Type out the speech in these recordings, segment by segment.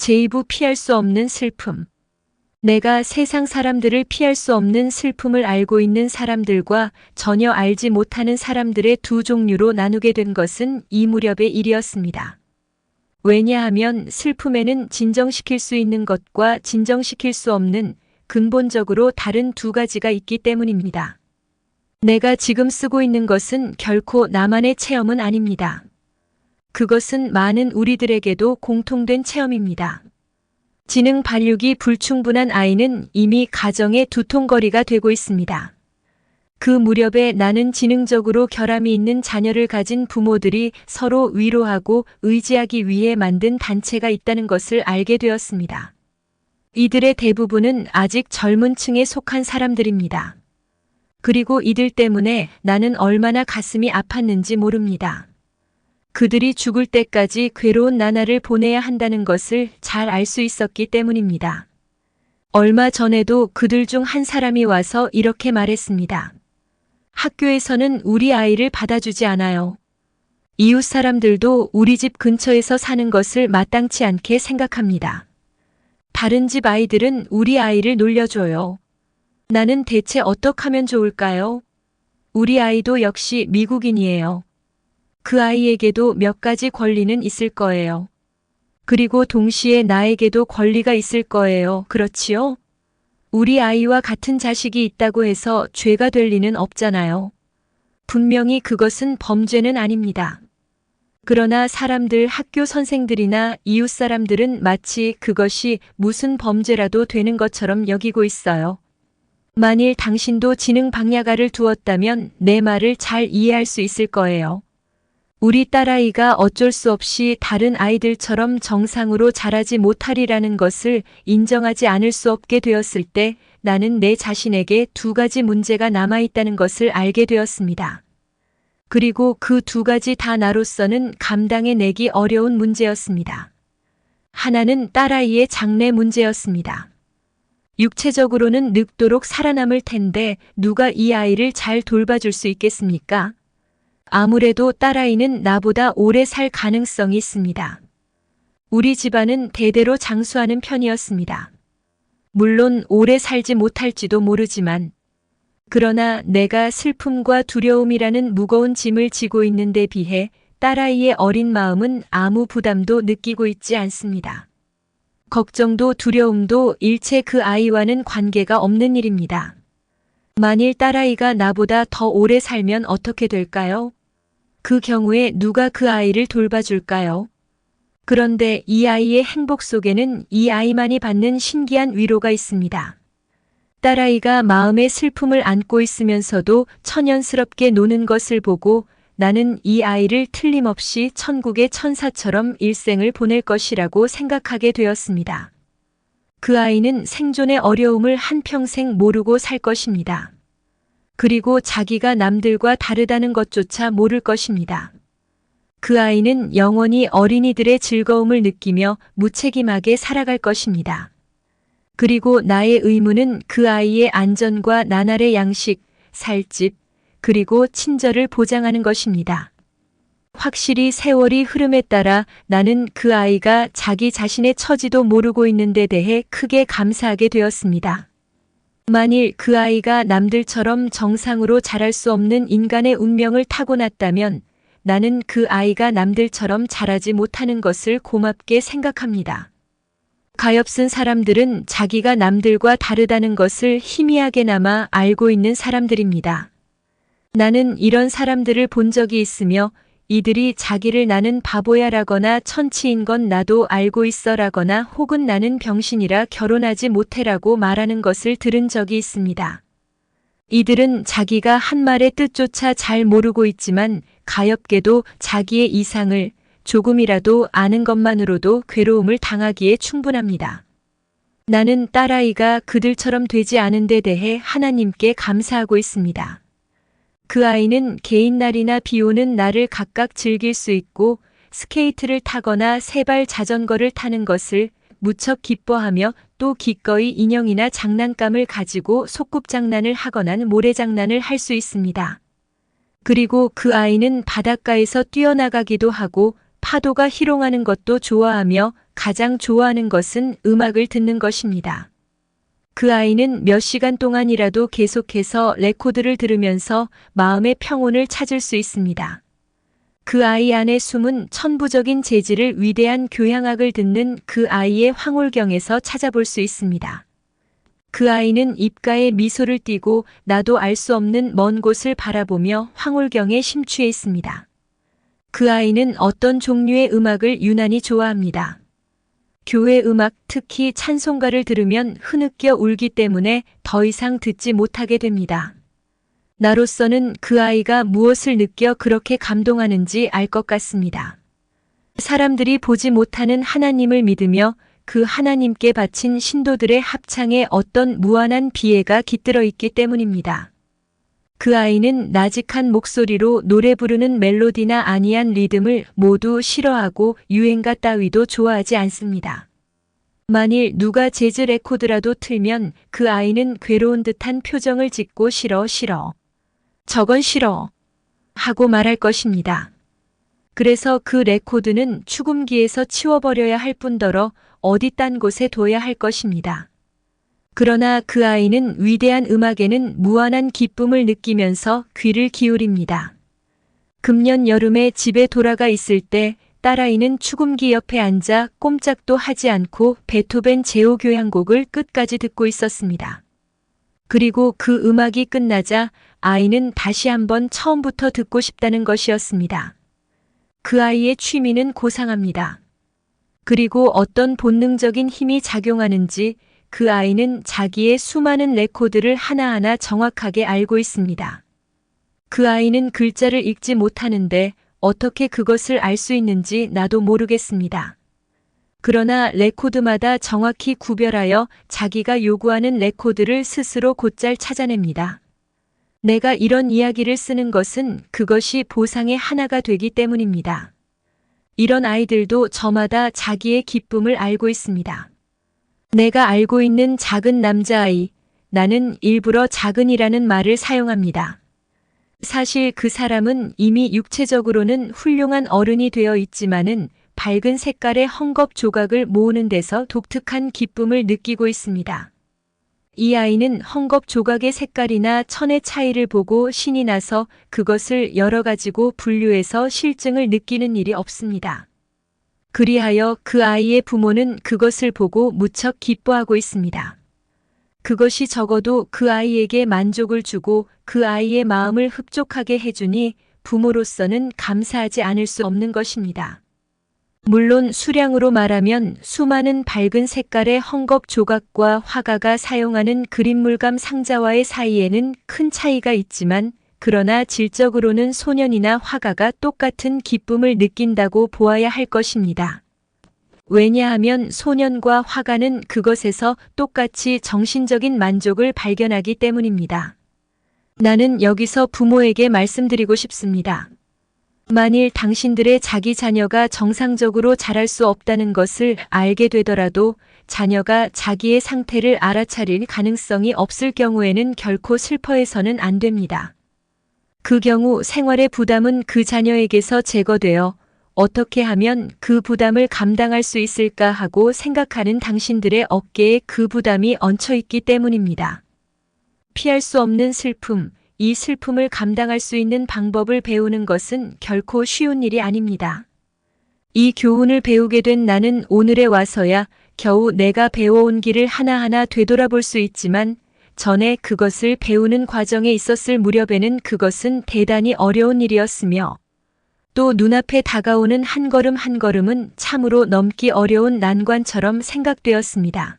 제이부 피할 수 없는 슬픔. 내가 세상 사람들을 피할 수 없는 슬픔을 알고 있는 사람들과 전혀 알지 못하는 사람들의 두 종류로 나누게 된 것은 이 무렵의 일이었습니다. 왜냐하면 슬픔에는 진정시킬 수 있는 것과 진정시킬 수 없는 근본적으로 다른 두 가지가 있기 때문입니다. 내가 지금 쓰고 있는 것은 결코 나만의 체험은 아닙니다. 그것은 많은 우리들에게도 공통된 체험입니다. 지능 발육이 불충분한 아이는 이미 가정의 두통거리가 되고 있습니다. 그 무렵에 나는 지능적으로 결함이 있는 자녀를 가진 부모들이 서로 위로하고 의지하기 위해 만든 단체가 있다는 것을 알게 되었습니다. 이들의 대부분은 아직 젊은 층에 속한 사람들입니다. 그리고 이들 때문에 나는 얼마나 가슴이 아팠는지 모릅니다. 그들이 죽을 때까지 괴로운 나날을 보내야 한다는 것을 잘 알 수 있었기 때문입니다. 얼마 전에도 그들 중 한 사람이 와서 이렇게 말했습니다. 학교에서는 우리 아이를 받아주지 않아요. 이웃 사람들도 우리 집 근처에서 사는 것을 마땅치 않게 생각합니다. 다른 집 아이들은 우리 아이를 놀려줘요. 나는 대체 어떻게 하면 좋을까요? 우리 아이도 역시 미국인이에요. 그 아이에게도 몇 가지 권리는 있을 거예요. 그리고 동시에 나에게도 권리가 있을 거예요. 그렇지요? 우리 아이와 같은 자식이 있다고 해서 죄가 될 리는 없잖아요. 분명히 그것은 범죄는 아닙니다. 그러나 사람들, 학교 선생들이나 이웃 사람들은 마치 그것이 무슨 범죄라도 되는 것처럼 여기고 있어요. 만일 당신도 지능 방야가를 두었다면 내 말을 잘 이해할 수 있을 거예요. 우리 딸아이가 어쩔 수 없이 다른 아이들처럼 정상으로 자라지 못하리라는 것을 인정하지 않을 수 없게 되었을 때 나는 내 자신에게 두 가지 문제가 남아있다는 것을 알게 되었습니다. 그리고 그 두 가지 다 나로서는 감당해내기 어려운 문제였습니다. 하나는 딸아이의 장래 문제였습니다. 육체적으로는 늙도록 살아남을 텐데 누가 이 아이를 잘 돌봐줄 수 있겠습니까? 아무래도 딸아이는 나보다 오래 살 가능성이 있습니다. 우리 집안은 대대로 장수하는 편이었습니다. 물론 오래 살지 못할지도 모르지만, 그러나 내가 슬픔과 두려움이라는 무거운 짐을 지고 있는 데 비해 딸아이의 어린 마음은 아무 부담도 느끼고 있지 않습니다. 걱정도 두려움도 일체 그 아이와는 관계가 없는 일입니다. 만일 딸아이가 나보다 더 오래 살면 어떻게 될까요? 그 경우에 누가 그 아이를 돌봐줄까요? 그런데 이 아이의 행복 속에는 이 아이만이 받는 신기한 위로가 있습니다. 딸아이가 마음의 슬픔을 안고 있으면서도 천연스럽게 노는 것을 보고 나는 이 아이를 틀림없이 천국의 천사처럼 일생을 보낼 것이라고 생각하게 되었습니다. 그 아이는 생존의 어려움을 한평생 모르고 살 것입니다. 그리고 자기가 남들과 다르다는 것조차 모를 것입니다. 그 아이는 영원히 어린이들의 즐거움을 느끼며 무책임하게 살아갈 것입니다. 그리고 나의 의무는 그 아이의 안전과 나날의 양식, 살집, 그리고 친절을 보장하는 것입니다. 확실히 세월이 흐름에 따라 나는 그 아이가 자기 자신의 처지도 모르고 있는 데 대해 크게 감사하게 되었습니다. 만일 그 아이가 남들처럼 정상으로 자랄 수 없는 인간의 운명을 타고났다면 나는 그 아이가 남들처럼 자라지 못하는 것을 고맙게 생각합니다. 가엾은 사람들은 자기가 남들과 다르다는 것을 희미하게나마 알고 있는 사람들입니다. 나는 이런 사람들을 본 적이 있으며 이들이 자기를 나는 바보야라거나 천치인 건 나도 알고 있어라거나 혹은 나는 병신이라 결혼하지 못해라고 말하는 것을 들은 적이 있습니다. 이들은 자기가 한 말의 뜻조차 잘 모르고 있지만 가엾게도 자기의 이상을 조금이라도 아는 것만으로도 괴로움을 당하기에 충분합니다. 나는 딸아이가 그들처럼 되지 않은 데 대해 하나님께 감사하고 있습니다. 그 아이는 개인날이나 비오는 날을 각각 즐길 수 있고 스케이트를 타거나 세발 자전거를 타는 것을 무척 기뻐하며 또 기꺼이 인형이나 장난감을 가지고 소꿉장난을 하거나 모래장난을 할 수 있습니다. 그리고 그 아이는 바닷가에서 뛰어나가기도 하고 파도가 희롱하는 것도 좋아하며 가장 좋아하는 것은 음악을 듣는 것입니다. 그 아이는 몇 시간 동안이라도 계속해서 레코드를 들으면서 마음의 평온을 찾을 수 있습니다. 그 아이 안에 숨은 천부적인 재질을 위대한 교향악을 듣는 그 아이의 황홀경에서 찾아볼 수 있습니다. 그 아이는 입가에 미소를 띠고 나도 알 수 없는 먼 곳을 바라보며 황홀경에 심취해 있습니다. 그 아이는 어떤 종류의 음악을 유난히 좋아합니다. 교회 음악, 특히 찬송가를 들으면 흐느껴 울기 때문에 더 이상 듣지 못하게 됩니다. 나로서는 그 아이가 무엇을 느껴 그렇게 감동하는지 알 것 같습니다. 사람들이 보지 못하는 하나님을 믿으며 그 하나님께 바친 신도들의 합창에 어떤 무한한 비애가 깃들어 있기 때문입니다. 그 아이는 나직한 목소리로 노래 부르는 멜로디나 아니한 리듬을 모두 싫어하고 유행가 따위도 좋아하지 않습니다. 만일 누가 재즈 레코드라도 틀면 그 아이는 괴로운 듯한 표정을 짓고 싫어 저건 싫어 하고 말할 것입니다. 그래서 그 레코드는 축음기에서 치워버려야 할 뿐더러 어디 딴 곳에 둬야 할 것입니다. 그러나 그 아이는 위대한 음악에는 무한한 기쁨을 느끼면서 귀를 기울입니다. 금년 여름에 집에 돌아가 있을 때 딸아이는 축음기 옆에 앉아 꼼짝도 하지 않고 베토벤 제5교향곡을 끝까지 듣고 있었습니다. 그리고 그 음악이 끝나자 아이는 다시 한번 처음부터 듣고 싶다는 것이었습니다. 그 아이의 취미는 고상합니다. 그리고 어떤 본능적인 힘이 작용하는지 그 아이는 자기의 수많은 레코드를 하나하나 정확하게 알고 있습니다. 그 아이는 글자를 읽지 못하는데 어떻게 그것을 알 수 있는지 나도 모르겠습니다. 그러나 레코드마다 정확히 구별하여 자기가 요구하는 레코드를 스스로 곧잘 찾아냅니다. 내가 이런 이야기를 쓰는 것은 그것이 보상의 하나가 되기 때문입니다. 이런 아이들도 저마다 자기의 기쁨을 알고 있습니다. 내가 알고 있는 작은 남자아이, 나는 일부러 작은이라는 말을 사용합니다. 사실 그 사람은 이미 육체적으로는 훌륭한 어른이 되어 있지만은 밝은 색깔의 헝겊 조각을 모으는 데서 독특한 기쁨을 느끼고 있습니다. 이 아이는 헝겊 조각의 색깔이나 천의 차이를 보고 신이 나서 그것을 여러 가지고 분류해서 실증을 느끼는 일이 없습니다. 그리하여 그 아이의 부모는 그것을 보고 무척 기뻐하고 있습니다. 그것이 적어도 그 아이에게 만족을 주고 그 아이의 마음을 흡족하게 해주니 부모로서는 감사하지 않을 수 없는 것입니다. 물론 수량으로 말하면 수많은 밝은 색깔의 헝겊 조각과 화가가 사용하는 그림물감 상자와의 사이에는 큰 차이가 있지만 그러나 질적으로는 소년이나 화가가 똑같은 기쁨을 느낀다고 보아야 할 것입니다. 왜냐하면 소년과 화가는 그것에서 똑같이 정신적인 만족을 발견하기 때문입니다. 나는 여기서 부모에게 말씀드리고 싶습니다. 만일 당신들의 자기 자녀가 정상적으로 자랄 수 없다는 것을 알게 되더라도 자녀가 자기의 상태를 알아차릴 가능성이 없을 경우에는 결코 슬퍼해서는 안 됩니다. 그 경우 생활의 부담은 그 자녀에게서 제거되어 어떻게 하면 그 부담을 감당할 수 있을까 하고 생각하는 당신들의 어깨에 그 부담이 얹혀 있기 때문입니다. 피할 수 없는 슬픔, 이 슬픔을 감당할 수 있는 방법을 배우는 것은 결코 쉬운 일이 아닙니다. 이 교훈을 배우게 된 나는 오늘에 와서야 겨우 내가 배워온 길을 하나하나 되돌아볼 수 있지만 전에 그것을 배우는 과정에 있었을 무렵에는 그것은 대단히 어려운 일이었으며 또 눈앞에 다가오는 한 걸음 한 걸음은 참으로 넘기 어려운 난관처럼 생각되었습니다.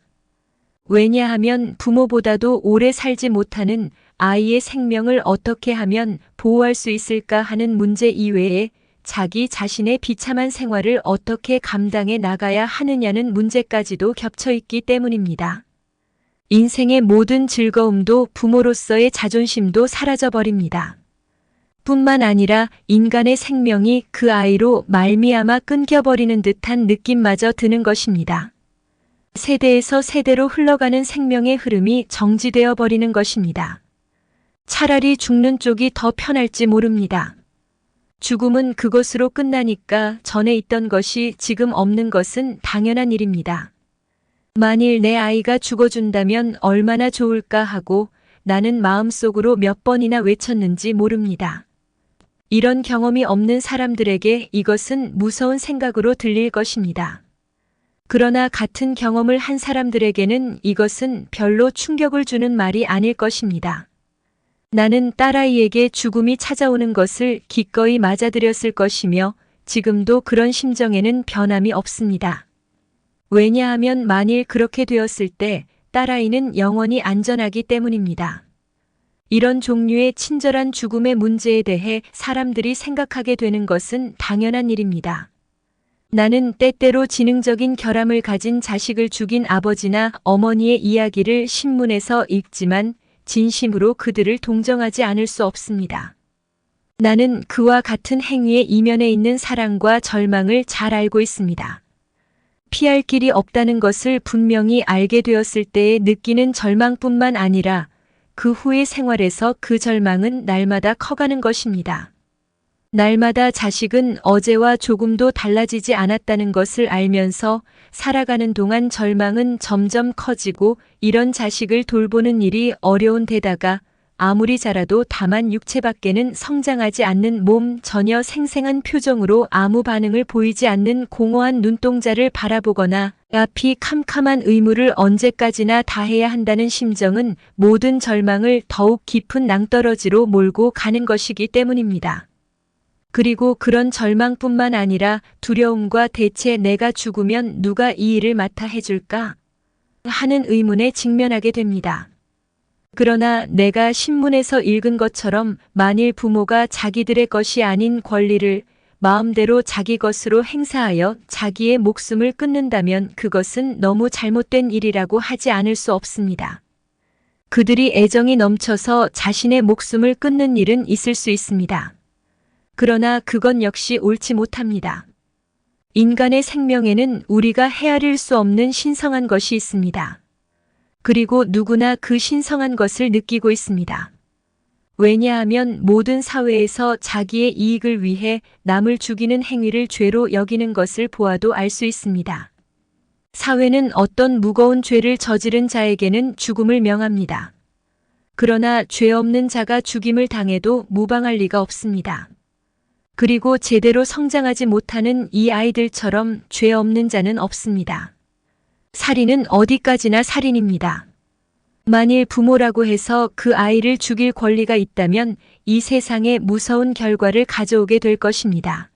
왜냐하면 부모보다도 오래 살지 못하는 아이의 생명을 어떻게 하면 보호할 수 있을까 하는 문제 이외에 자기 자신의 비참한 생활을 어떻게 감당해 나가야 하느냐는 문제까지도 겹쳐 있기 때문입니다. 인생의 모든 즐거움도 부모로서의 자존심도 사라져버립니다. 뿐만 아니라 인간의 생명이 그 아이로 말미암아 끊겨버리는 듯한 느낌마저 드는 것입니다. 세대에서 세대로 흘러가는 생명의 흐름이 정지되어 버리는 것입니다. 차라리 죽는 쪽이 더 편할지 모릅니다. 죽음은 그것으로 끝나니까 전에 있던 것이 지금 없는 것은 당연한 일입니다. 만일 내 아이가 죽어준다면 얼마나 좋을까 하고 나는 마음속으로 몇 번이나 외쳤는지 모릅니다. 이런 경험이 없는 사람들에게 이것은 무서운 생각으로 들릴 것입니다. 그러나 같은 경험을 한 사람들에게는 이것은 별로 충격을 주는 말이 아닐 것입니다. 나는 딸아이에게 죽음이 찾아오는 것을 기꺼이 맞아들였을 것이며 지금도 그런 심정에는 변함이 없습니다. 왜냐하면 만일 그렇게 되었을 때 딸아이는 영원히 안전하기 때문입니다. 이런 종류의 친절한 죽음의 문제에 대해 사람들이 생각하게 되는 것은 당연한 일입니다. 나는 때때로 지능적인 결함을 가진 자식을 죽인 아버지나 어머니의 이야기를 신문에서 읽지만 진심으로 그들을 동정하지 않을 수 없습니다. 나는 그와 같은 행위의 이면에 있는 사랑과 절망을 잘 알고 있습니다. 피할 길이 없다는 것을 분명히 알게 되었을 때에 느끼는 절망뿐만 아니라 그 후의 생활에서 그 절망은 날마다 커가는 것입니다. 날마다 자식은 어제와 조금도 달라지지 않았다는 것을 알면서 살아가는 동안 절망은 점점 커지고 이런 자식을 돌보는 일이 어려운 데다가 아무리 자라도 다만 육체밖에는 성장하지 않는 몸, 전혀 생생한 표정으로 아무 반응을 보이지 않는 공허한 눈동자를 바라보거나 앞이 캄캄한 의무를 언제까지나 다해야 한다는 심정은 모든 절망을 더욱 깊은 낭떠러지로 몰고 가는 것이기 때문입니다. 그리고 그런 절망뿐만 아니라 두려움과 대체 내가 죽으면 누가 이 일을 맡아 해줄까? 하는 의문에 직면하게 됩니다. 그러나 내가 신문에서 읽은 것처럼 만일 부모가 자기들의 것이 아닌 권리를 마음대로 자기 것으로 행사하여 자기의 목숨을 끊는다면 그것은 너무 잘못된 일이라고 하지 않을 수 없습니다. 그들이 애정이 넘쳐서 자신의 목숨을 끊는 일은 있을 수 있습니다. 그러나 그건 역시 옳지 못합니다. 인간의 생명에는 우리가 헤아릴 수 없는 신성한 것이 있습니다. 그리고 누구나 그 신성한 것을 느끼고 있습니다. 왜냐하면 모든 사회에서 자기의 이익을 위해 남을 죽이는 행위를 죄로 여기는 것을 보아도 알 수 있습니다. 사회는 어떤 무거운 죄를 저지른 자에게는 죽음을 명합니다. 그러나 죄 없는 자가 죽임을 당해도 무방할 리가 없습니다. 그리고 제대로 성장하지 못하는 이 아이들처럼 죄 없는 자는 없습니다. 살인은 어디까지나 살인입니다. 만일 부모라고 해서 그 아이를 죽일 권리가 있다면 이 세상에 무서운 결과를 가져오게 될 것입니다.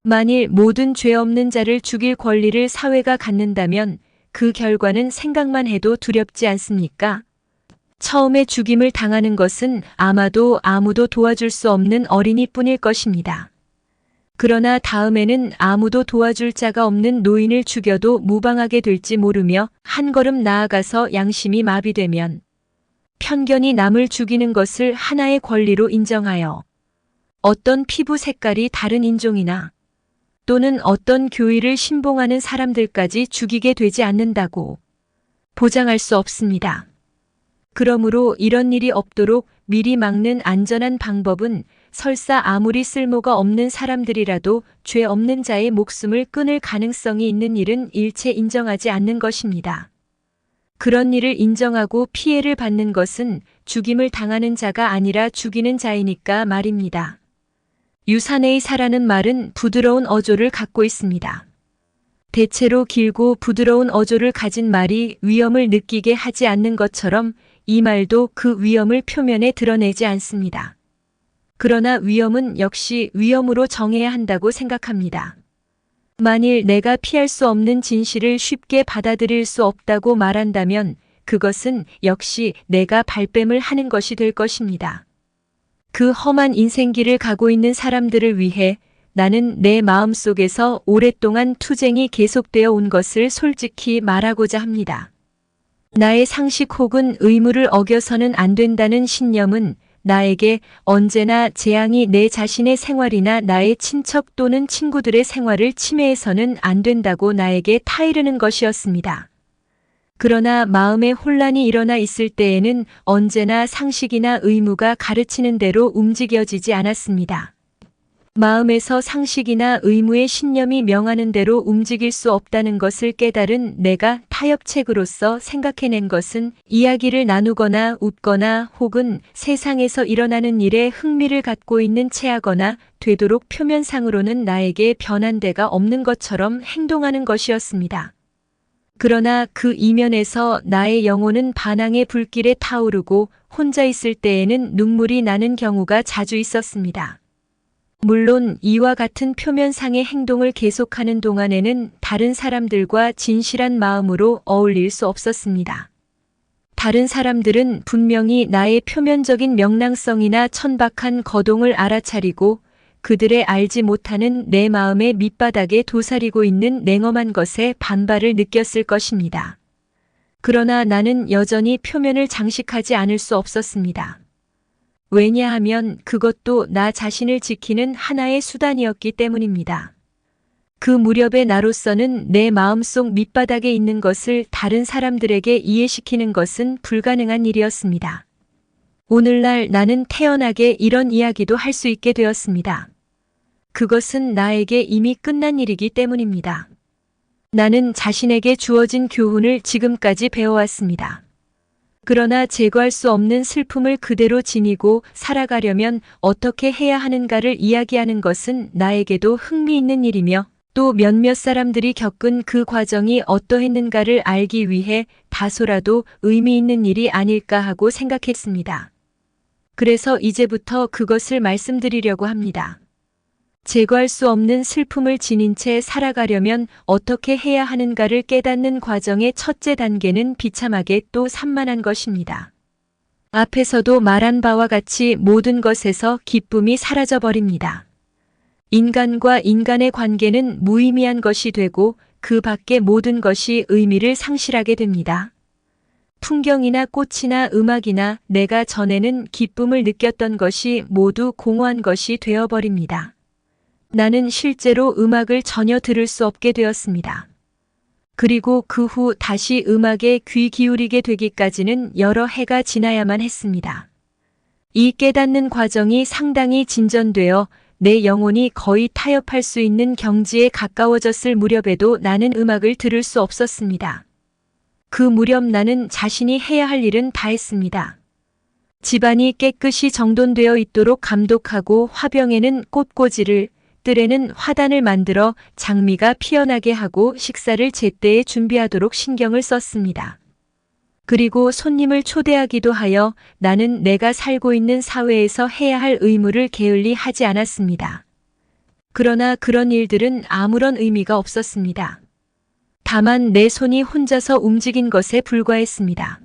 만일 모든 죄 없는 자를 죽일 권리를 사회가 갖는다면 그 결과는 생각만 해도 두렵지 않습니까? 처음에 죽임을 당하는 것은 아마도 아무도 도와줄 수 없는 어린이뿐일 것입니다. 그러나 다음에는 아무도 도와줄 자가 없는 노인을 죽여도 무방하게 될지 모르며 한 걸음 나아가서 양심이 마비되면 편견이 남을 죽이는 것을 하나의 권리로 인정하여 어떤 피부 색깔이 다른 인종이나 또는 어떤 교의를 신봉하는 사람들까지 죽이게 되지 않는다고 보장할 수 없습니다. 그러므로 이런 일이 없도록 미리 막는 안전한 방법은 설사 아무리 쓸모가 없는 사람들이라도 죄 없는 자의 목숨을 끊을 가능성이 있는 일은 일체 인정하지 않는 것입니다. 그런 일을 인정하고 피해를 받는 것은 죽임을 당하는 자가 아니라 죽이는 자이니까 말입니다. 유사네이사라는 말은 부드러운 어조를 갖고 있습니다. 대체로 길고 부드러운 어조를 가진 말이 위험을 느끼게 하지 않는 것처럼 이 말도 그 위험을 표면에 드러내지 않습니다. 그러나 위험은 역시 위험으로 정해야 한다고 생각합니다. 만일 내가 피할 수 없는 진실을 쉽게 받아들일 수 없다고 말한다면 그것은 역시 내가 발뺌을 하는 것이 될 것입니다. 그 험한 인생길을 가고 있는 사람들을 위해 나는 내 마음속에서 오랫동안 투쟁이 계속되어 온 것을 솔직히 말하고자 합니다. 나의 상식 혹은 의무를 어겨서는 안 된다는 신념은 나에게 언제나 재앙이 내 자신의 생활이나 나의 친척 또는 친구들의 생활을 침해해서는 안 된다고 나에게 타이르는 것이었습니다. 그러나 마음에 혼란이 일어나 있을 때에는 언제나 상식이나 의무가 가르치는 대로 움직여지지 않았습니다. 마음에서 상식이나 의무의 신념이 명하는 대로 움직일 수 없다는 것을 깨달은 내가 타협책으로서 생각해낸 것은 이야기를 나누거나 웃거나 혹은 세상에서 일어나는 일에 흥미를 갖고 있는 체하거나 되도록 표면상으로는 나에게 변한 데가 없는 것처럼 행동하는 것이었습니다. 그러나 그 이면에서 나의 영혼은 반항의 불길에 타오르고 혼자 있을 때에는 눈물이 나는 경우가 자주 있었습니다. 물론 이와 같은 표면상의 행동을 계속하는 동안에는 다른 사람들과 진실한 마음으로 어울릴 수 없었습니다. 다른 사람들은 분명히 나의 표면적인 명랑성이나 천박한 거동을 알아차리고 그들의 알지 못하는 내 마음의 밑바닥에 도사리고 있는 냉엄한 것에 반발을 느꼈을 것입니다. 그러나 나는 여전히 표면을 장식하지 않을 수 없었습니다. 왜냐하면 그것도 나 자신을 지키는 하나의 수단이었기 때문입니다. 그 무렵의 나로서는 내 마음속 밑바닥에 있는 것을 다른 사람들에게 이해시키는 것은 불가능한 일이었습니다. 오늘날 나는 태연하게 이런 이야기도 할 수 있게 되었습니다. 그것은 나에게 이미 끝난 일이기 때문입니다. 나는 자신에게 주어진 교훈을 지금까지 배워왔습니다. 그러나 제거할 수 없는 슬픔을 그대로 지니고 살아가려면 어떻게 해야 하는가를 이야기하는 것은 나에게도 흥미있는 일이며 또 몇몇 사람들이 겪은 그 과정이 어떠했는가를 알기 위해 다소라도 의미 있는 일이 아닐까 하고 생각했습니다. 그래서 이제부터 그것을 말씀드리려고 합니다. 제거할 수 없는 슬픔을 지닌 채 살아가려면 어떻게 해야 하는가를 깨닫는 과정의 첫째 단계는 비참하게 또 산만한 것입니다. 앞에서도 말한 바와 같이 모든 것에서 기쁨이 사라져버립니다. 인간과 인간의 관계는 무의미한 것이 되고 그 밖의 모든 것이 의미를 상실하게 됩니다. 풍경이나 꽃이나 음악이나 내가 전에는 기쁨을 느꼈던 것이 모두 공허한 것이 되어버립니다. 나는 실제로 음악을 전혀 들을 수 없게 되었습니다. 그리고 그 후 다시 음악에 귀 기울이게 되기까지는 여러 해가 지나야만 했습니다. 이 깨닫는 과정이 상당히 진전되어 내 영혼이 거의 타협할 수 있는 경지에 가까워졌을 무렵에도 나는 음악을 들을 수 없었습니다. 그 무렵 나는 자신이 해야 할 일은 다 했습니다. 집안이 깨끗이 정돈되어 있도록 감독하고 화병에는 꽃꽂이를 뜰에는 화단을 만들어 장미가 피어나게 하고 식사를 제때에 준비하도록 신경을 썼습니다. 그리고 손님을 초대하기도 하여 나는 내가 살고 있는 사회에서 해야 할 의무를 게을리 하지 않았습니다. 그러나 그런 일들은 아무런 의미가 없었습니다. 다만 내 손이 혼자서 움직인 것에 불과했습니다.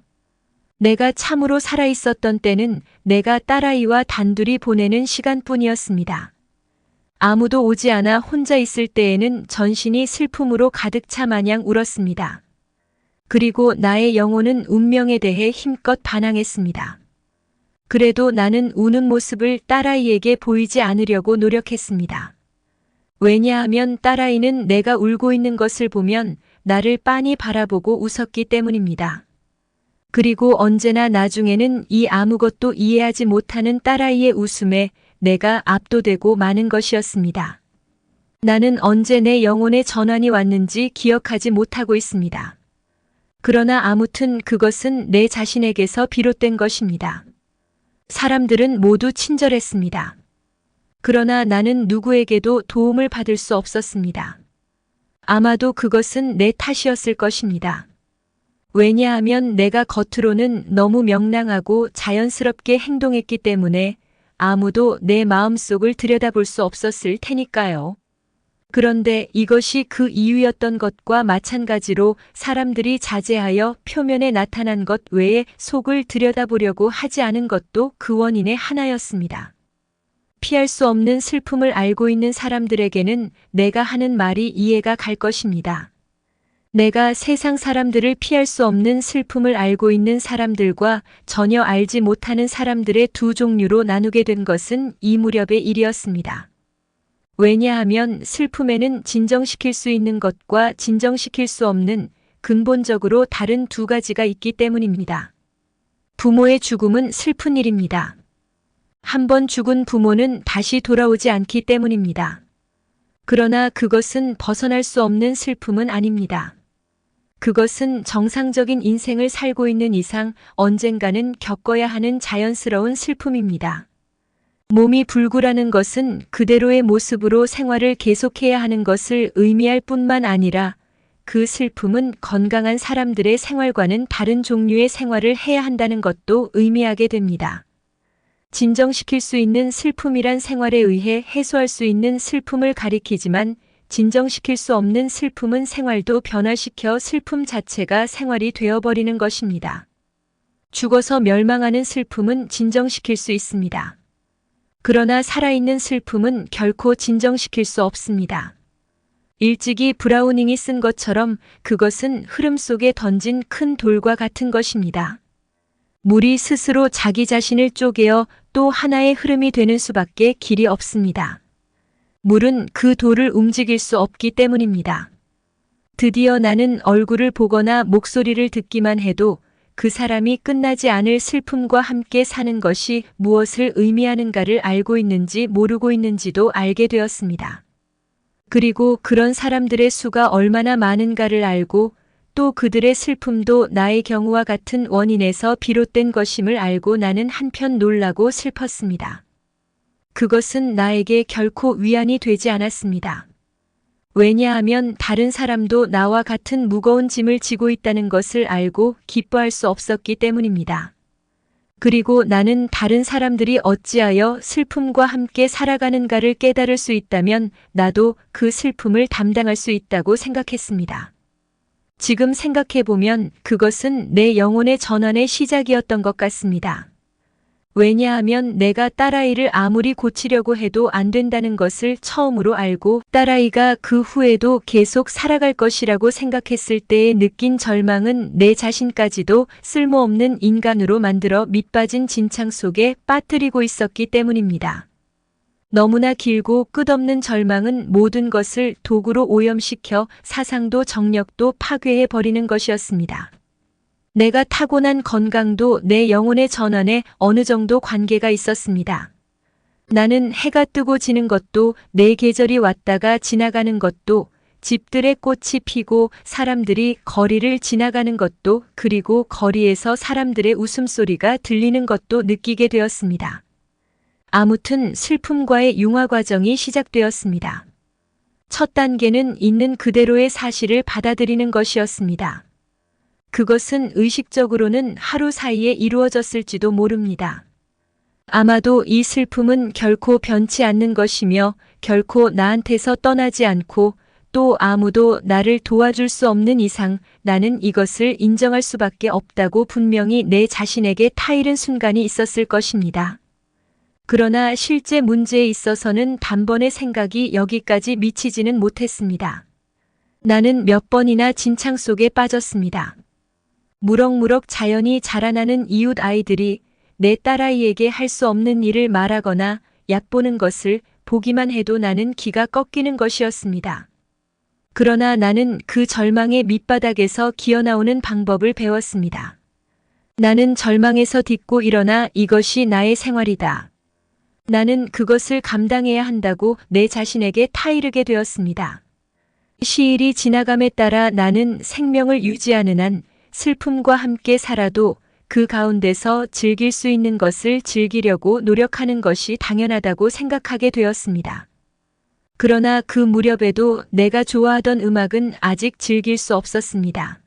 내가 참으로 살아있었던 때는 내가 딸아이와 단둘이 보내는 시간뿐이었습니다. 아무도 오지 않아 혼자 있을 때에는 전신이 슬픔으로 가득 차 마냥 울었습니다. 그리고 나의 영혼은 운명에 대해 힘껏 반항했습니다. 그래도 나는 우는 모습을 딸아이에게 보이지 않으려고 노력했습니다. 왜냐하면 딸아이는 내가 울고 있는 것을 보면 나를 빤히 바라보고 웃었기 때문입니다. 그리고 언제나 나중에는 이 아무것도 이해하지 못하는 딸아이의 웃음에 내가 압도되고 마는 것이었습니다. 나는 언제 내 영혼의 전환이 왔는지 기억하지 못하고 있습니다. 그러나 아무튼 그것은 내 자신에게서 비롯된 것입니다. 사람들은 모두 친절했습니다. 그러나 나는 누구에게도 도움을 받을 수 없었습니다. 아마도 그것은 내 탓이었을 것입니다. 왜냐하면 내가 겉으로는 너무 명랑하고 자연스럽게 행동했기 때문에 아무도 내 마음속을 들여다볼 수 없었을 테니까요. 그런데 이것이 그 이유였던 것과 마찬가지로 사람들이 자제하여 표면에 나타난 것 외에 속을 들여다보려고 하지 않은 것도 그 원인의 하나였습니다. 피할 수 없는 슬픔을 알고 있는 사람들에게는 내가 하는 말이 이해가 갈 것입니다. 내가 세상 사람들을 피할 수 없는 슬픔을 알고 있는 사람들과 전혀 알지 못하는 사람들의 두 종류로 나누게 된 것은 이 무렵의 일이었습니다. 왜냐하면 슬픔에는 진정시킬 수 있는 것과 진정시킬 수 없는 근본적으로 다른 두 가지가 있기 때문입니다. 부모의 죽음은 슬픈 일입니다. 한번 죽은 부모는 다시 돌아오지 않기 때문입니다. 그러나 그것은 벗어날 수 없는 슬픔은 아닙니다. 그것은 정상적인 인생을 살고 있는 이상 언젠가는 겪어야 하는 자연스러운 슬픔입니다. 몸이 불구라는 것은 그대로의 모습으로 생활을 계속해야 하는 것을 의미할 뿐만 아니라 그 슬픔은 건강한 사람들의 생활과는 다른 종류의 생활을 해야 한다는 것도 의미하게 됩니다. 진정시킬 수 있는 슬픔이란 생활에 의해 해소할 수 있는 슬픔을 가리키지만 진정시킬 수 없는 슬픔은 생활도 변화시켜 슬픔 자체가 생활이 되어버리는 것입니다. 죽어서 멸망하는 슬픔은 진정시킬 수 있습니다. 그러나 살아있는 슬픔은 결코 진정시킬 수 없습니다. 일찍이 브라우닝이 쓴 것처럼 그것은 흐름 속에 던진 큰 돌과 같은 것입니다. 물이 스스로 자기 자신을 쪼개어 또 하나의 흐름이 되는 수밖에 길이 없습니다. 물은 그 돌을 움직일 수 없기 때문입니다. 드디어 나는 얼굴을 보거나 목소리를 듣기만 해도 그 사람이 끝나지 않을 슬픔과 함께 사는 것이 무엇을 의미하는가를 알고 있는지 모르고 있는지도 알게 되었습니다. 그리고 그런 사람들의 수가 얼마나 많은가를 알고 또 그들의 슬픔도 나의 경우와 같은 원인에서 비롯된 것임을 알고 나는 한편 놀라고 슬펐습니다. 그것은 나에게 결코 위안이 되지 않았습니다. 왜냐하면 다른 사람도 나와 같은 무거운 짐을 지고 있다는 것을 알고 기뻐할 수 없었기 때문입니다. 그리고 나는 다른 사람들이 어찌하여 슬픔과 함께 살아가는가를 깨달을 수 있다면 나도 그 슬픔을 담당할 수 있다고 생각했습니다. 지금 생각해보면 그것은 내 영혼의 전환의 시작이었던 것 같습니다. 왜냐하면 내가 딸아이를 아무리 고치려고 해도 안 된다는 것을 처음으로 알고 딸아이가 그 후에도 계속 살아갈 것이라고 생각했을 때에 느낀 절망은 내 자신까지도 쓸모없는 인간으로 만들어 밑빠진 진창 속에 빠뜨리고 있었기 때문입니다. 너무나 길고 끝없는 절망은 모든 것을 도구로 오염시켜 사상도 정력도 파괴해 버리는 것이었습니다. 내가 타고난 건강도 내 영혼의 전환에 어느 정도 관계가 있었습니다. 나는 해가 뜨고 지는 것도 내 계절이 왔다가 지나가는 것도 집들의 꽃이 피고 사람들이 거리를 지나가는 것도 그리고 거리에서 사람들의 웃음소리가 들리는 것도 느끼게 되었습니다. 아무튼 슬픔과의 융화 과정이 시작되었습니다. 첫 단계는 있는 그대로의 사실을 받아들이는 것이었습니다. 그것은 의식적으로는 하루 사이에 이루어졌을지도 모릅니다. 아마도 이 슬픔은 결코 변치 않는 것이며 결코 나한테서 떠나지 않고 또 아무도 나를 도와줄 수 없는 이상 나는 이것을 인정할 수밖에 없다고 분명히 내 자신에게 타이른 순간이 있었을 것입니다. 그러나 실제 문제에 있어서는 단번에 생각이 여기까지 미치지는 못했습니다. 나는 몇 번이나 진창 속에 빠졌습니다. 무럭무럭 자연히 자라나는 이웃 아이들이 내 딸아이에게 할 수 없는 일을 말하거나 얕보는 것을 보기만 해도 나는 기가 꺾이는 것이었습니다. 그러나 나는 그 절망의 밑바닥에서 기어나오는 방법을 배웠습니다. 나는 절망에서 딛고 일어나 이것이 나의 생활이다. 나는 그것을 감당해야 한다고 내 자신에게 타이르게 되었습니다. 시일이 지나감에 따라 나는 생명을 유지하는 한 슬픔과 함께 살아도 그 가운데서 즐길 수 있는 것을 즐기려고 노력하는 것이 당연하다고 생각하게 되었습니다. 그러나 그 무렵에도 내가 좋아하던 음악은 아직 즐길 수 없었습니다.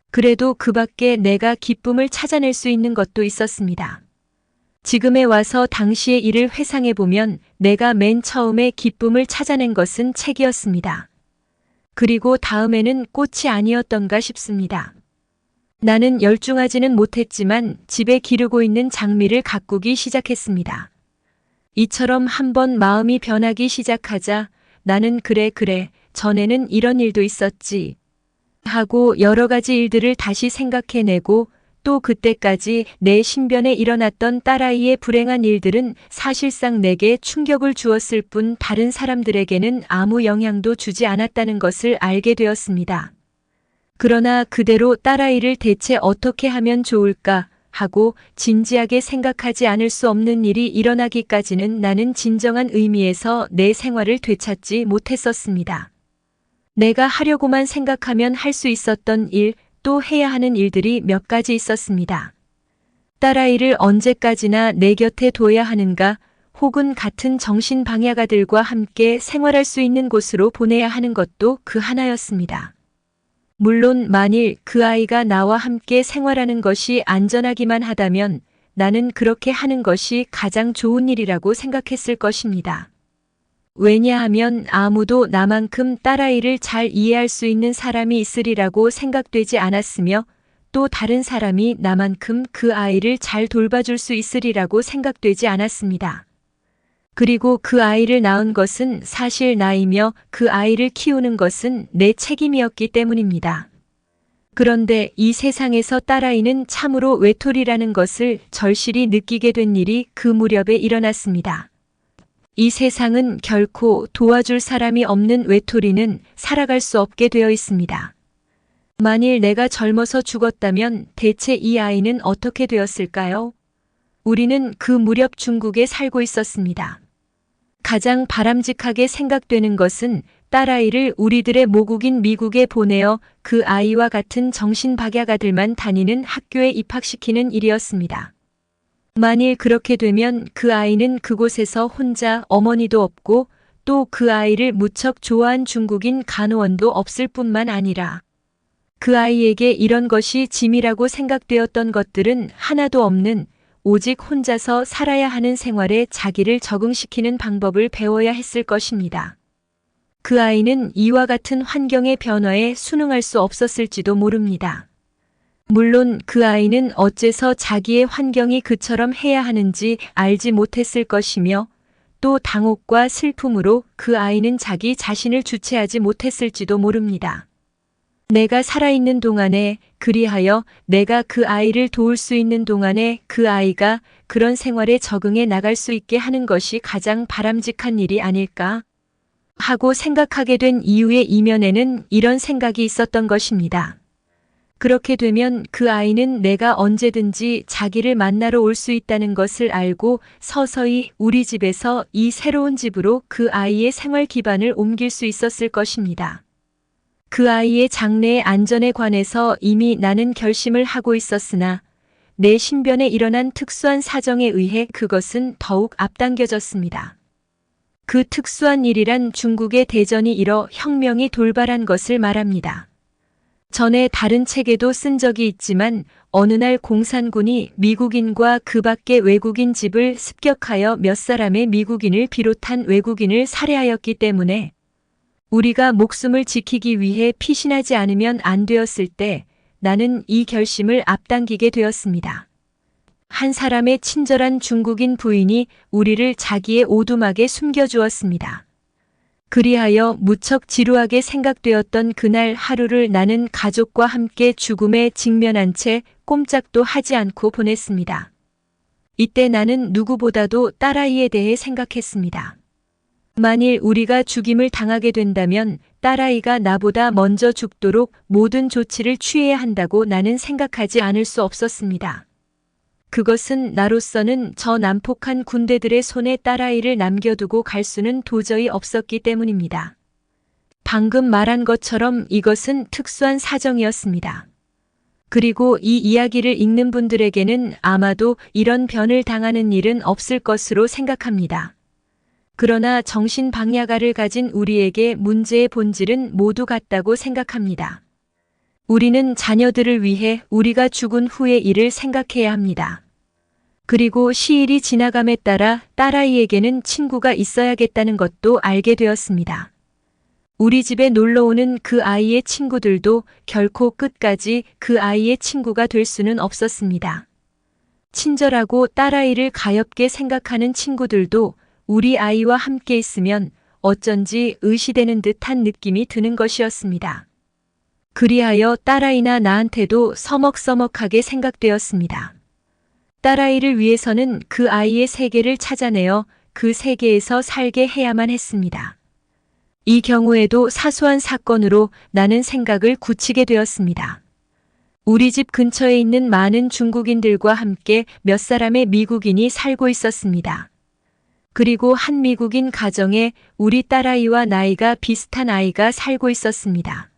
그래도 그 밖에 내가 기쁨을 찾아낼 수 있는 것도 있었습니다. 지금에 와서 당시의 일을 회상해보면 내가 맨 처음에 기쁨을 찾아낸 것은 책이었습니다. 그리고 다음에는 꽃이 아니었던가 싶습니다. 나는 열중하지는 못했지만 집에 기르고 있는 장미를 가꾸기 시작했습니다. 이처럼 한번 마음이 변하기 시작하자 나는 그래 전에는 이런 일도 있었지 하고 여러 가지 일들을 다시 생각해내고 또 그때까지 내 신변에 일어났던 딸아이의 불행한 일들은 사실상 내게 충격을 주었을 뿐 다른 사람들에게는 아무 영향도 주지 않았다는 것을 알게 되었습니다. 그러나 그대로 딸아이를 대체 어떻게 하면 좋을까 하고 진지하게 생각하지 않을 수 없는 일이 일어나기까지는 나는 진정한 의미에서 내 생활을 되찾지 못했었습니다. 내가 하려고만 생각하면 할 수 있었던 일, 또 해야 하는 일들이 몇 가지 있었습니다. 딸아이를 언제까지나 내 곁에 둬야 하는가, 혹은 같은 정신방야가들과 함께 생활할 수 있는 곳으로 보내야 하는 것도 그 하나였습니다. 물론 만일 그 아이가 나와 함께 생활하는 것이 안전하기만 하다면 나는 그렇게 하는 것이 가장 좋은 일이라고 생각했을 것입니다. 왜냐하면 아무도 나만큼 딸아이를 잘 이해할 수 있는 사람이 있으리라고 생각되지 않았으며 또 다른 사람이 나만큼 그 아이를 잘 돌봐줄 수 있으리라고 생각되지 않았습니다. 그리고 그 아이를 낳은 것은 사실 나이며 그 아이를 키우는 것은 내 책임이었기 때문입니다. 그런데 이 세상에서 딸아이는 참으로 외톨이라는 것을 절실히 느끼게 된 일이 그 무렵에 일어났습니다. 이 세상은 결코 도와줄 사람이 없는 외톨이는 살아갈 수 없게 되어 있습니다. 만일 내가 젊어서 죽었다면 대체 이 아이는 어떻게 되었을까요? 우리는 그 무렵 중국에 살고 있었습니다. 가장 바람직하게 생각되는 것은 딸아이를 우리들의 모국인 미국에 보내어 그 아이와 같은 정신박야가들만 다니는 학교에 입학시키는 일이었습니다. 만일 그렇게 되면 그 아이는 그곳에서 혼자 어머니도 없고 또 그 아이를 무척 좋아한 중국인 간호원도 없을 뿐만 아니라 그 아이에게 이런 것이 짐이라고 생각되었던 것들은 하나도 없는 오직 혼자서 살아야 하는 생활에 자기를 적응시키는 방법을 배워야 했을 것입니다. 그 아이는 이와 같은 환경의 변화에 순응할 수 없었을지도 모릅니다. 물론 그 아이는 어째서 자기의 환경이 그처럼 해야 하는지 알지 못했을 것이며 또 당혹과 슬픔으로 그 아이는 자기 자신을 주체하지 못했을지도 모릅니다. 내가 살아있는 동안에, 그리하여 내가 그 아이를 도울 수 있는 동안에 그 아이가 그런 생활에 적응해 나갈 수 있게 하는 것이 가장 바람직한 일이 아닐까 하고 생각하게 된 이유의 이면에는 이런 생각이 있었던 것입니다. 그렇게 되면 그 아이는 내가 언제든지 자기를 만나러 올 수 있다는 것을 알고 서서히 우리 집에서 이 새로운 집으로 그 아이의 생활 기반을 옮길 수 있었을 것입니다. 그 아이의 장래의 안전에 관해서 이미 나는 결심을 하고 있었으나 내 신변에 일어난 특수한 사정에 의해 그것은 더욱 앞당겨졌습니다. 그 특수한 일이란 중국의 대전이 일어 혁명이 돌발한 것을 말합니다. 전에 다른 책에도 쓴 적이 있지만 어느 날 공산군이 미국인과 그 밖의 외국인 집을 습격하여 몇 사람의 미국인을 비롯한 외국인을 살해하였기 때문에 우리가 목숨을 지키기 위해 피신하지 않으면 안 되었을 때 나는 이 결심을 앞당기게 되었습니다. 한 사람의 친절한 중국인 부인이 우리를 자기의 오두막에 숨겨주었습니다. 그리하여 무척 지루하게 생각되었던 그날 하루를 나는 가족과 함께 죽음에 직면한 채 꼼짝도 하지 않고 보냈습니다. 이때 나는 누구보다도 딸아이에 대해 생각했습니다. 만일 우리가 죽임을 당하게 된다면 딸아이가 나보다 먼저 죽도록 모든 조치를 취해야 한다고 나는 생각하지 않을 수 없었습니다. 그것은 나로서는 저 난폭한 군대들의 손에 딸아이를 남겨두고 갈 수는 도저히 없었기 때문입니다. 방금 말한 것처럼 이것은 특수한 사정이었습니다. 그리고 이 이야기를 읽는 분들에게는 아마도 이런 변을 당하는 일은 없을 것으로 생각합니다. 그러나 정신방야가를 가진 우리에게 문제의 본질은 모두 같다고 생각합니다. 우리는 자녀들을 위해 우리가 죽은 후의 일을 생각해야 합니다. 그리고 시일이 지나감에 따라 딸아이에게는 친구가 있어야겠다는 것도 알게 되었습니다. 우리 집에 놀러오는 그 아이의 친구들도 결코 끝까지 그 아이의 친구가 될 수는 없었습니다. 친절하고 딸아이를 가엾게 생각하는 친구들도 우리 아이와 함께 있으면 어쩐지 의시되는 듯한 느낌이 드는 것이었습니다. 그리하여 딸아이나 나한테도 서먹서먹하게 생각되었습니다. 딸아이를 위해서는 그 아이의 세계를 찾아내어 그 세계에서 살게 해야만 했습니다. 이 경우에도 사소한 사건으로 나는 생각을 굳히게 되었습니다. 우리 집 근처에 있는 많은 중국인들과 함께 몇 사람의 미국인이 살고 있었습니다. 그리고 한 미국인 가정에 우리 딸아이와 나이가 비슷한 아이가 살고 있었습니다.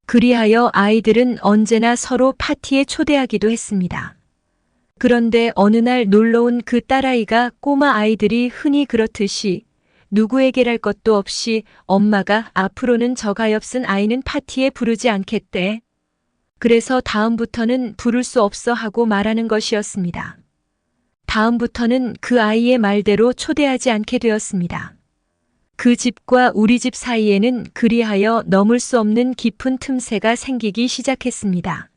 그리하여 아이들은 언제나 서로 파티에 초대하기도 했습니다. 그런데 어느 날 놀러온 그 딸아이가 꼬마 아이들이 흔히 그렇듯이 누구에게랄 것도 없이 엄마가 앞으로는 저 가엾은 아이는 파티에 부르지 않겠대. 그래서 다음부터는 부를 수 없어 하고 말하는 것이었습니다. 다음부터는 그 아이의 말대로 초대하지 않게 되었습니다. 그 집과 우리 집 사이에는 그리하여 넘을 수 없는 깊은 틈새가 생기기 시작했습니다.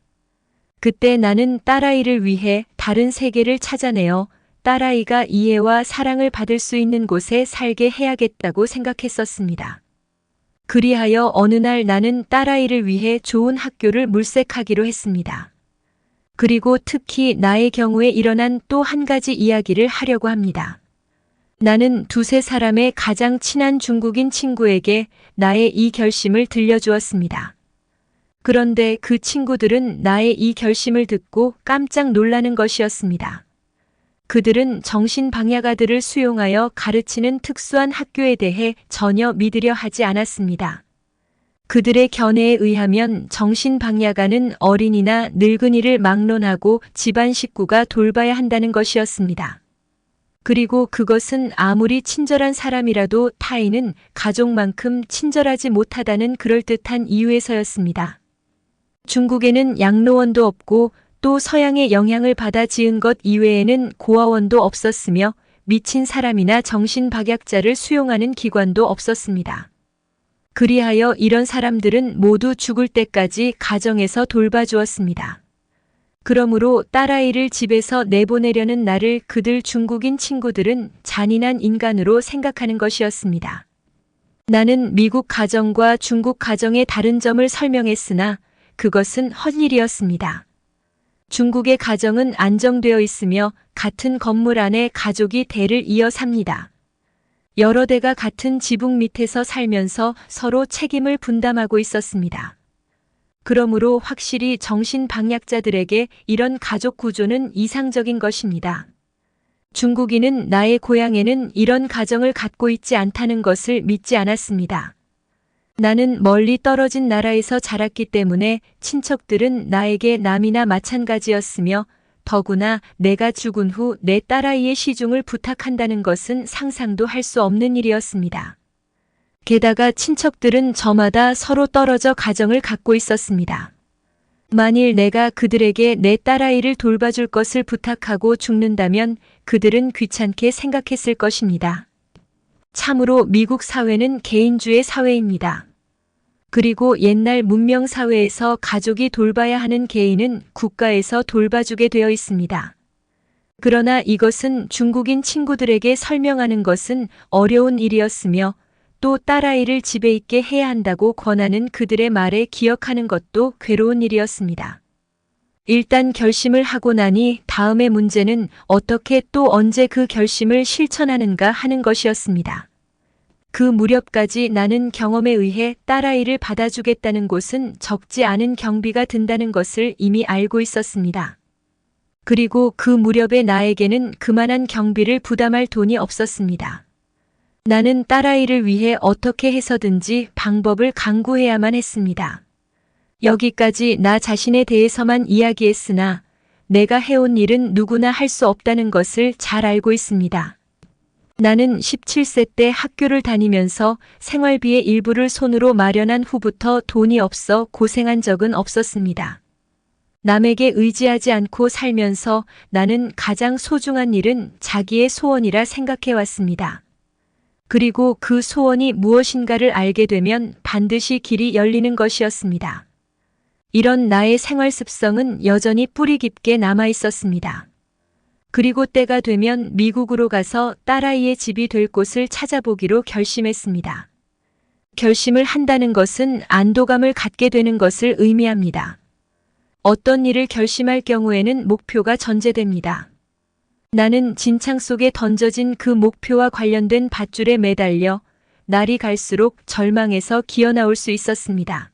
그때 나는 딸아이를 위해 다른 세계를 찾아내어 딸아이가 이해와 사랑을 받을 수 있는 곳에 살게 해야겠다고 생각했었습니다. 그리하여 어느 날 나는 딸아이를 위해 좋은 학교를 물색하기로 했습니다. 그리고 특히 나의 경우에 일어난 또 한 가지 이야기를 하려고 합니다. 나는 두세 사람의 가장 친한 중국인 친구에게 나의 이 결심을 들려주었습니다. 그런데 그 친구들은 나의 이 결심을 듣고 깜짝 놀라는 것이었습니다. 그들은 정신방야가들을 수용하여 가르치는 특수한 학교에 대해 전혀 믿으려 하지 않았습니다. 그들의 견해에 의하면 정신방야가는 어린이나 늙은이를 막론하고 집안 식구가 돌봐야 한다는 것이었습니다. 그리고 그것은 아무리 친절한 사람이라도 타인은 가족만큼 친절하지 못하다는 그럴듯한 이유에서였습니다. 중국에는 양로원도 없고 또 서양의 영향을 받아 지은 것 이외에는 고아원도 없었으며 미친 사람이나 정신박약자를 수용하는 기관도 없었습니다. 그리하여 이런 사람들은 모두 죽을 때까지 가정에서 돌봐주었습니다. 그러므로 딸아이를 집에서 내보내려는 나를 그들 중국인 친구들은 잔인한 인간으로 생각하는 것이었습니다. 나는 미국 가정과 중국 가정의 다른 점을 설명했으나 그것은 헛일이었습니다. 중국의 가정은 안정되어 있으며 같은 건물 안에 가족이 대를 이어 삽니다. 여러 대가 같은 지붕 밑에서 살면서 서로 책임을 분담하고 있었습니다. 그러므로 확실히 정신방약자들에게 이런 가족 구조는 이상적인 것입니다. 중국인은 나의 고향에는 이런 가정을 갖고 있지 않다는 것을 믿지 않았습니다. 나는 멀리 떨어진 나라에서 자랐기 때문에 친척들은 나에게 남이나 마찬가지였으며 더구나 내가 죽은 후 내 딸아이의 시중을 부탁한다는 것은 상상도 할 수 없는 일이었습니다. 게다가 친척들은 저마다 서로 떨어져 가정을 갖고 있었습니다. 만일 내가 그들에게 내 딸아이를 돌봐줄 것을 부탁하고 죽는다면 그들은 귀찮게 생각했을 것입니다. 참으로 미국 사회는 개인주의 사회입니다. 그리고 옛날 문명 사회에서 가족이 돌봐야 하는 개인은 국가에서 돌봐주게 되어 있습니다. 그러나 이것은 중국인 친구들에게 설명하는 것은 어려운 일이었으며 또 딸아이를 집에 있게 해야 한다고 권하는 그들의 말에 기억하는 것도 괴로운 일이었습니다. 일단 결심을 하고 나니 다음의 문제는 어떻게 또 언제 그 결심을 실천하는가 하는 것이었습니다. 그 무렵까지 나는 경험에 의해 딸아이를 받아주겠다는 곳은 적지 않은 경비가 든다는 것을 이미 알고 있었습니다. 그리고 그 무렵에 나에게는 그만한 경비를 부담할 돈이 없었습니다. 나는 딸아이를 위해 어떻게 해서든지 방법을 강구해야만 했습니다. 여기까지 나 자신에 대해서만 이야기했으나 내가 해온 일은 누구나 할 수 없다는 것을 잘 알고 있습니다. 나는 17세 때 학교를 다니면서 생활비의 일부를 손으로 마련한 후부터 돈이 없어 고생한 적은 없었습니다. 남에게 의지하지 않고 살면서 나는 가장 소중한 일은 자기의 소원이라 생각해 왔습니다. 그리고 그 소원이 무엇인가를 알게 되면 반드시 길이 열리는 것이었습니다. 이런 나의 생활 습성은 여전히 뿌리 깊게 남아 있었습니다. 그리고 때가 되면 미국으로 가서 딸아이의 집이 될 곳을 찾아보기로 결심했습니다. 결심을 한다는 것은 안도감을 갖게 되는 것을 의미합니다. 어떤 일을 결심할 경우에는 목표가 전제됩니다. 나는 진창 속에 던져진 그 목표와 관련된 밧줄에 매달려 날이 갈수록 절망에서 기어나올 수 있었습니다.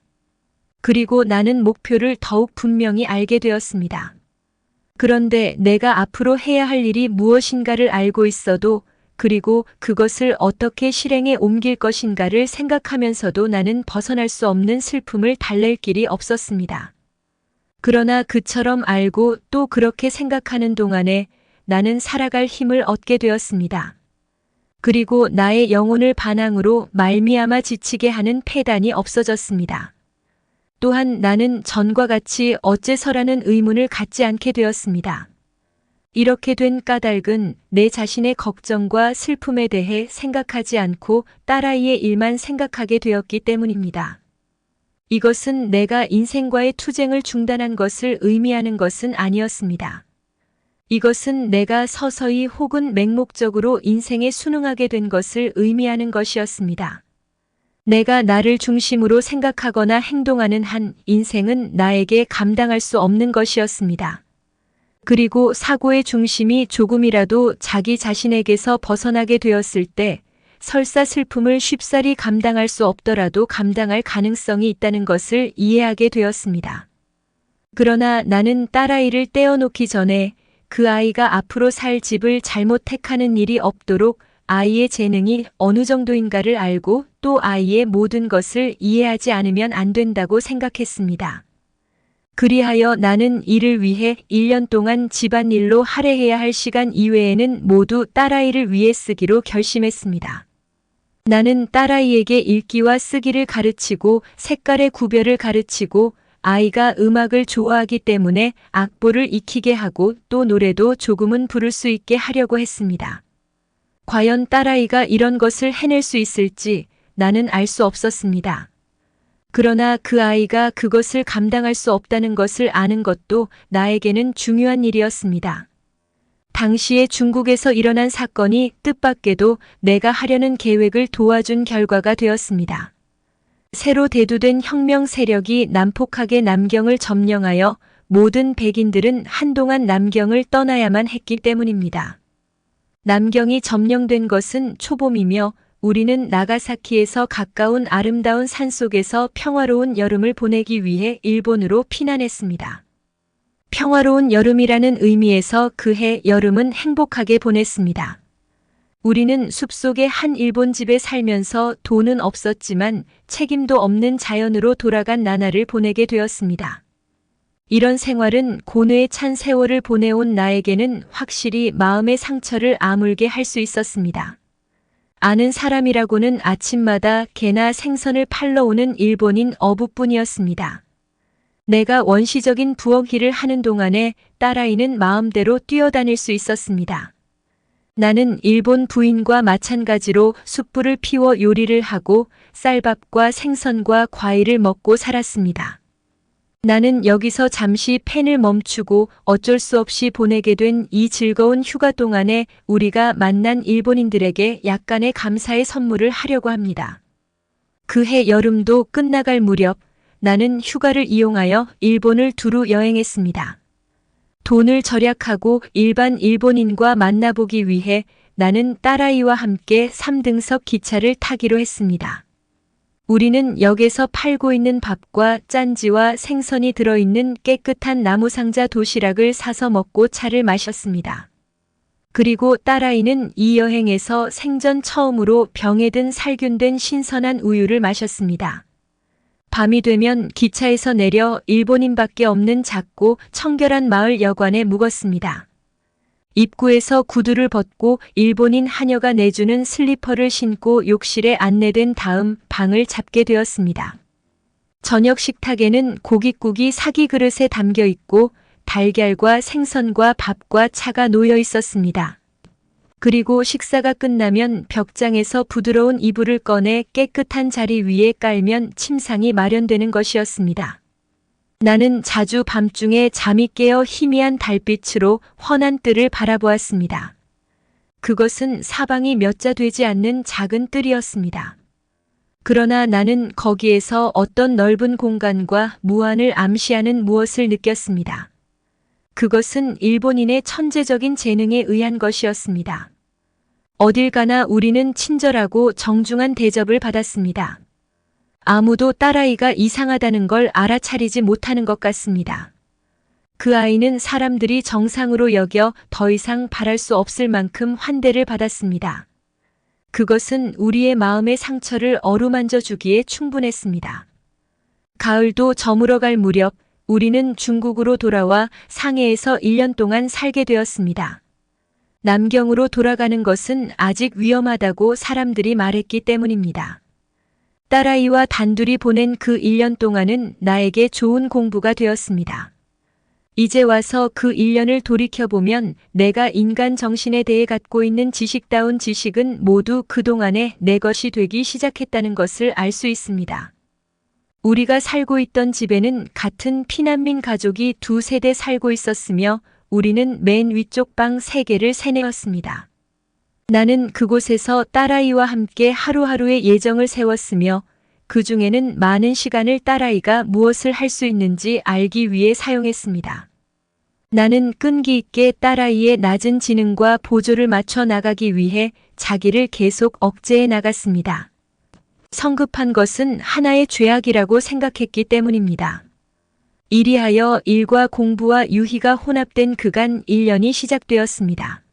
그리고 나는 목표를 더욱 분명히 알게 되었습니다. 그런데 내가 앞으로 해야 할 일이 무엇인가를 알고 있어도, 그리고 그것을 어떻게 실행에 옮길 것인가를 생각하면서도 나는 벗어날 수 없는 슬픔을 달랠 길이 없었습니다. 그러나 그처럼 알고 또 그렇게 생각하는 동안에 나는 살아갈 힘을 얻게 되었습니다. 그리고 나의 영혼을 반항으로 말미암아 지치게 하는 패단이 없어졌습니다. 또한 나는 전과 같이 어째서라는 의문을 갖지 않게 되었습니다. 이렇게 된 까닭은 내 자신의 걱정과 슬픔에 대해 생각하지 않고 딸아이의 일만 생각하게 되었기 때문입니다. 이것은 내가 인생과의 투쟁을 중단한 것을 의미하는 것은 아니었습니다. 이것은 내가 서서히 혹은 맹목적으로 인생에 순응하게 된 것을 의미하는 것이었습니다. 내가 나를 중심으로 생각하거나 행동하는 한 인생은 나에게 감당할 수 없는 것이었습니다. 그리고 사고의 중심이 조금이라도 자기 자신에게서 벗어나게 되었을 때 설사 슬픔을 쉽사리 감당할 수 없더라도 감당할 가능성이 있다는 것을 이해하게 되었습니다. 그러나 나는 딸아이를 떼어놓기 전에 그 아이가 앞으로 살 집을 잘못 택하는 일이 없도록 아이의 재능이 어느 정도인가를 알고 또 아이의 모든 것을 이해하지 않으면 안 된다고 생각했습니다. 그리하여 나는 이를 위해 1년 동안 집안일로 할애해야 할 시간 이외에는 모두 딸아이를 위해 쓰기로 결심했습니다. 나는 딸아이에게 읽기와 쓰기를 가르치고 색깔의 구별을 가르치고 아이가 음악을 좋아하기 때문에 악보를 익히게 하고 또 노래도 조금은 부를 수 있게 하려고 했습니다. 과연 딸아이가 이런 것을 해낼 수 있을지 나는 알 수 없었습니다. 그러나 그 아이가 그것을 감당할 수 없다는 것을 아는 것도 나에게는 중요한 일이었습니다. 당시에 중국에서 일어난 사건이 뜻밖에도 내가 하려는 계획을 도와준 결과가 되었습니다. 새로 대두된 혁명 세력이 난폭하게 남경을 점령하여 모든 백인들은 한동안 남경을 떠나야만 했기 때문입니다. 남경이 점령된 것은 초봄이며 우리는 나가사키에서 가까운 아름다운 산속에서 평화로운 여름을 보내기 위해 일본으로 피난했습니다. 평화로운 여름이라는 의미에서 그해 여름은 행복하게 보냈습니다. 우리는 숲속의 한 일본 집에 살면서 돈은 없었지만 책임도 없는 자연으로 돌아간 나날을 보내게 되었습니다. 이런 생활은 고뇌에 찬 세월을 보내온 나에게는 확실히 마음의 상처를 아물게 할 수 있었습니다. 아는 사람이라고는 아침마다 개나 생선을 팔러 오는 일본인 어부뿐이었습니다. 내가 원시적인 부엌 일을 하는 동안에 딸아이는 마음대로 뛰어다닐 수 있었습니다. 나는 일본 부인과 마찬가지로 숯불을 피워 요리를 하고 쌀밥과 생선과 과일을 먹고 살았습니다. 나는 여기서 잠시 펜을 멈추고 어쩔 수 없이 보내게 된 이 즐거운 휴가 동안에 우리가 만난 일본인들에게 약간의 감사의 선물을 하려고 합니다. 그해 여름도 끝나갈 무렵 나는 휴가를 이용하여 일본을 두루 여행했습니다. 돈을 절약하고 일반 일본인과 만나보기 위해 나는 딸아이와 함께 3등석 기차를 타기로 했습니다. 우리는 역에서 팔고 있는 밥과 짠지와 생선이 들어있는 깨끗한 나무상자 도시락을 사서 먹고 차를 마셨습니다. 그리고 딸아이는 이 여행에서 생전 처음으로 병에 든 살균된 신선한 우유를 마셨습니다. 밤이 되면 기차에서 내려 일본인밖에 없는 작고 청결한 마을 여관에 묵었습니다. 입구에서 구두를 벗고 일본인 하녀가 내주는 슬리퍼를 신고 욕실에 안내된 다음 방을 잡게 되었습니다. 저녁 식탁에는 고깃국이 사기 그릇에 담겨 있고 달걀과 생선과 밥과 차가 놓여 있었습니다. 그리고 식사가 끝나면 벽장에서 부드러운 이불을 꺼내 깨끗한 자리 위에 깔면 침상이 마련되는 것이었습니다. 나는 자주 밤중에 잠이 깨어 희미한 달빛으로 환한 뜰을 바라보았습니다. 그것은 사방이 몇 자 되지 않는 작은 뜰이었습니다. 그러나 나는 거기에서 어떤 넓은 공간과 무한을 암시하는 무엇을 느꼈습니다. 그것은 일본인의 천재적인 재능에 의한 것이었습니다. 어딜 가나 우리는 친절하고 정중한 대접을 받았습니다. 아무도 딸아이가 이상하다는 걸 알아차리지 못하는 것 같습니다. 그 아이는 사람들이 정상으로 여겨 더 이상 바랄 수 없을 만큼 환대를 받았습니다. 그것은 우리의 마음의 상처를 어루만져 주기에 충분했습니다. 가을도 저물어갈 무렵 우리는 중국으로 돌아와 상해에서 1년 동안 살게 되었습니다. 남경으로 돌아가는 것은 아직 위험하다고 사람들이 말했기 때문입니다. 딸아이와 단둘이 보낸 그 1년 동안은 나에게 좋은 공부가 되었습니다. 이제 와서 그 1년을 돌이켜보면 내가 인간 정신에 대해 갖고 있는 지식다운 지식은 모두 그동안에 내 것이 되기 시작했다는 것을 알 수 있습니다. 우리가 살고 있던 집에는 같은 피난민 가족이 2세대 살고 있었으며 우리는 맨 위쪽 방 3개를 세내었습니다. 나는 그곳에서 딸아이와 함께 하루하루의 예정을 세웠으며 그 중에는 많은 시간을 딸아이가 무엇을 할 수 있는지 알기 위해 사용했습니다. 나는 끈기 있게 딸아이의 낮은 지능과 보조를 맞춰 나가기 위해 자기를 계속 억제해 나갔습니다. 성급한 것은 하나의 죄악이라고 생각했기 때문입니다. 이리하여 일과 공부와 유희가 혼합된 그간 1년이 시작되었습니다.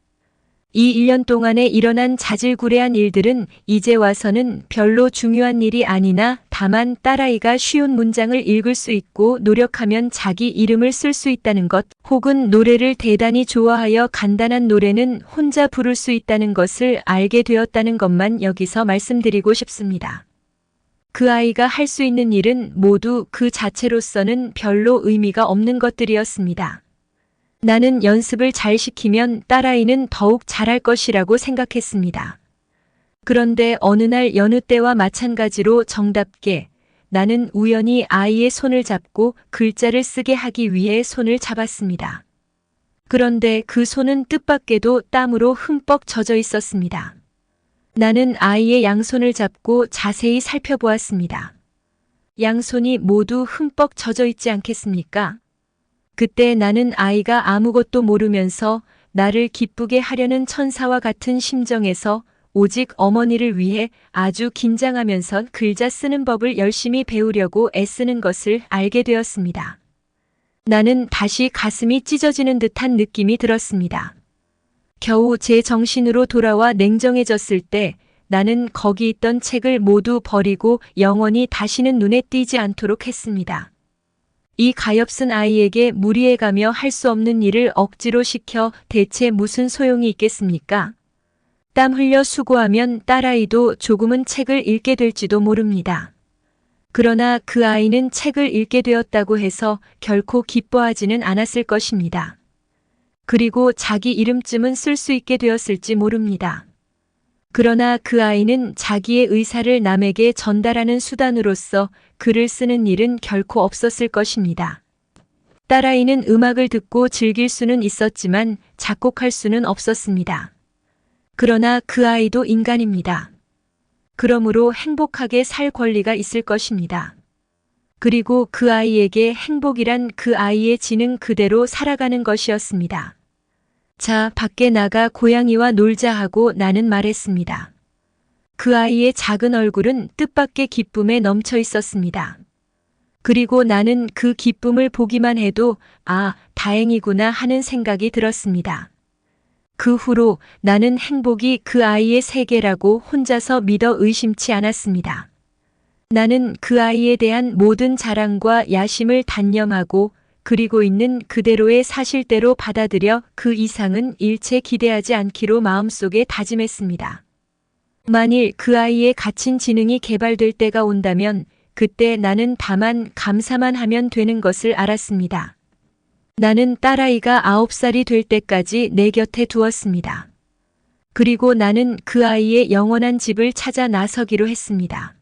이 1년 동안에 일어난 자질구레한 일들은 이제 와서는 별로 중요한 일이 아니나 다만 딸아이가 쉬운 문장을 읽을 수 있고 노력하면 자기 이름을 쓸 수 있다는 것, 혹은 노래를 대단히 좋아하여 간단한 노래는 혼자 부를 수 있다는 것을 알게 되었다는 것만 여기서 말씀드리고 싶습니다. 그 아이가 할 수 있는 일은 모두 그 자체로서는 별로 의미가 없는 것들이었습니다. 나는 연습을 잘 시키면 딸아이는 더욱 잘할 것이라고 생각했습니다. 그런데 어느 날 여느 때와 마찬가지로 정답게 나는 우연히 아이의 손을 잡고 글자를 쓰게 하기 위해 손을 잡았습니다. 그런데 그 손은 뜻밖에도 땀으로 흠뻑 젖어 있었습니다. 나는 아이의 양손을 잡고 자세히 살펴보았습니다. 양손이 모두 흠뻑 젖어 있지 않겠습니까? 그때 나는 아이가 아무것도 모르면서 나를 기쁘게 하려는 천사와 같은 심정에서 오직 어머니를 위해 아주 긴장하면서 글자 쓰는 법을 열심히 배우려고 애쓰는 것을 알게 되었습니다. 나는 다시 가슴이 찢어지는 듯한 느낌이 들었습니다. 겨우 제 정신으로 돌아와 냉정해졌을 때 나는 거기 있던 책을 모두 버리고 영원히 다시는 눈에 띄지 않도록 했습니다. 이 가엾은 아이에게 무리해가며 할 수 없는 일을 억지로 시켜 대체 무슨 소용이 있겠습니까? 땀 흘려 수고하면 딸아이도 조금은 책을 읽게 될지도 모릅니다. 그러나 그 아이는 책을 읽게 되었다고 해서 결코 기뻐하지는 않았을 것입니다. 그리고 자기 이름쯤은 쓸 수 있게 되었을지 모릅니다. 그러나 그 아이는 자기의 의사를 남에게 전달하는 수단으로서 글을 쓰는 일은 결코 없었을 것입니다. 딸아이는 음악을 듣고 즐길 수는 있었지만 작곡할 수는 없었습니다. 그러나 그 아이도 인간입니다. 그러므로 행복하게 살 권리가 있을 것입니다. 그리고 그 아이에게 행복이란 그 아이의 지능 그대로 살아가는 것이었습니다. 자, 밖에 나가 고양이와 놀자 하고 나는 말했습니다. 그 아이의 작은 얼굴은 뜻밖의 기쁨에 넘쳐 있었습니다. 그리고 나는 그 기쁨을 보기만 해도 아, 다행이구나 하는 생각이 들었습니다. 그 후로 나는 행복이 그 아이의 세계라고 혼자서 믿어 의심치 않았습니다. 나는 그 아이에 대한 모든 자랑과 야심을 단념하고 그리고 있는 그대로의 사실대로 받아들여 그 이상은 일체 기대하지 않기로 마음속에 다짐했습니다. 만일 그 아이의 갇힌 지능이 개발될 때가 온다면 그때 나는 다만 감사만 하면 되는 것을 알았습니다. 나는 딸아이가 9살이 될 때까지 내 곁에 두었습니다. 그리고 나는 그 아이의 영원한 집을 찾아 나서기로 했습니다.